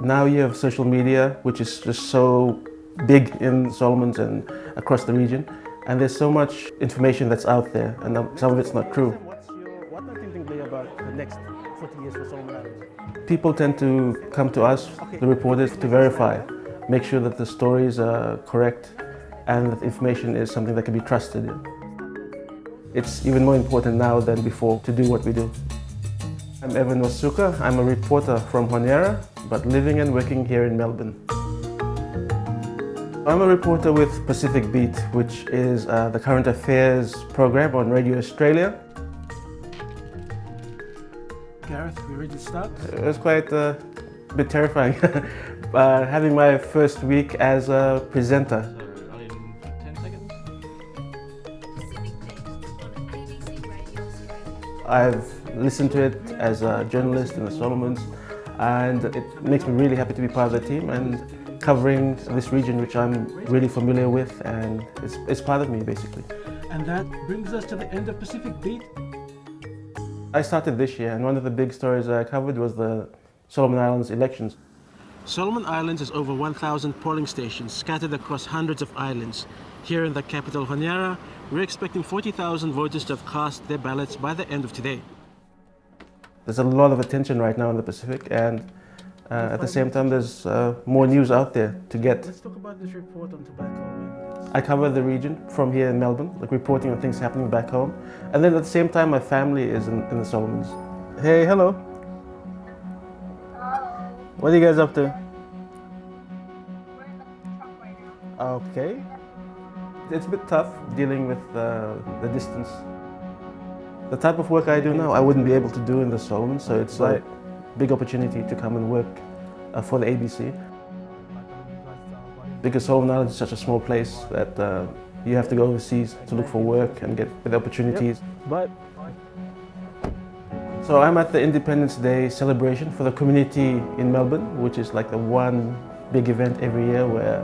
Now you have social media, which is just so big in Solomons and across the region, and there's so much information that's out there, and some of it's not true. What do you think about the next 40 years for Solomon Islands? People tend to come to us, the reporters, to verify, make sure that the stories are correct and that the information is something that can be trusted. It's even more important now than before to do what we do. I'm Evan Wasuka. I'm a reporter from Honiara, but living and working here in Melbourne. I'm a reporter with Pacific Beat, which is the current affairs program on Radio Australia. Gareth, we ready to start? It was quite a bit terrifying having my first week as a presenter. So, in 10 seconds. I've listened to it as a journalist in the Solomons, and it makes me really happy to be part of the team and covering this region which I'm really familiar with, and it's part of me basically. And that brings us to the end of Pacific Beat. I started this year, and one of the big stories I covered was the Solomon Islands elections. Solomon Islands has over 1,000 polling stations scattered across hundreds of islands. Here in the capital, Honiara, we're expecting 40,000 voters to have cast their ballots by the end of today. There's a lot of attention right now in the Pacific, and at the same time there's more news out there to get. Let's talk about this report on tobacco. I cover the region from here in Melbourne, like reporting on things happening back home. And then at the same time, my family is in the Solomons. Hey, hello. Hello. What are you guys up to? We're in the truck right now. Okay. It's a bit tough dealing with the distance. The type of work I do now, I wouldn't be able to do in the Solomons, so it's like a big opportunity to come and work for the ABC. Because Solomon Islands is such a small place that you have to go overseas to look for work and get the opportunities. But So I'm at the Independence Day celebration for the community in Melbourne, which is like the one big event every year where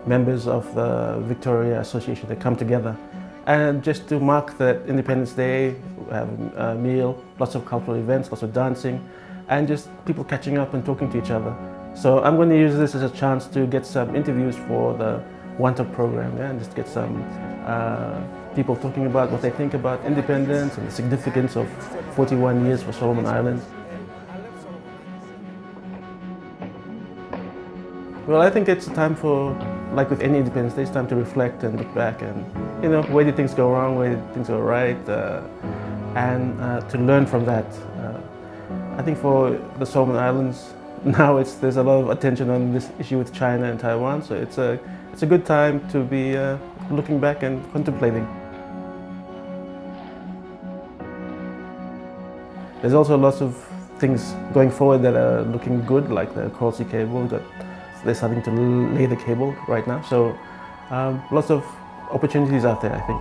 members of the Victoria Association, they come together. And just to mark that Independence Day, we have a meal, lots of cultural events, lots of dancing, and just people catching up and talking to each other. So I'm going to use this as a chance to get some interviews for the One-Top program, yeah, and just get some people talking about what they think about independence and the significance of 41 years for Solomon Islands. Well, I think it's a time for, like with any Independence Day, it's time to reflect and look back and, you know, where did things go wrong, where did things go right, and to learn from that. I think for the Solomon Islands, now there's a lot of attention on this issue with China and Taiwan, so it's a good time to be looking back and contemplating. There's also lots of things going forward that are looking good, like the Coral Sea Cable. They're starting to lay the cable right now, so lots of opportunities out there, I think.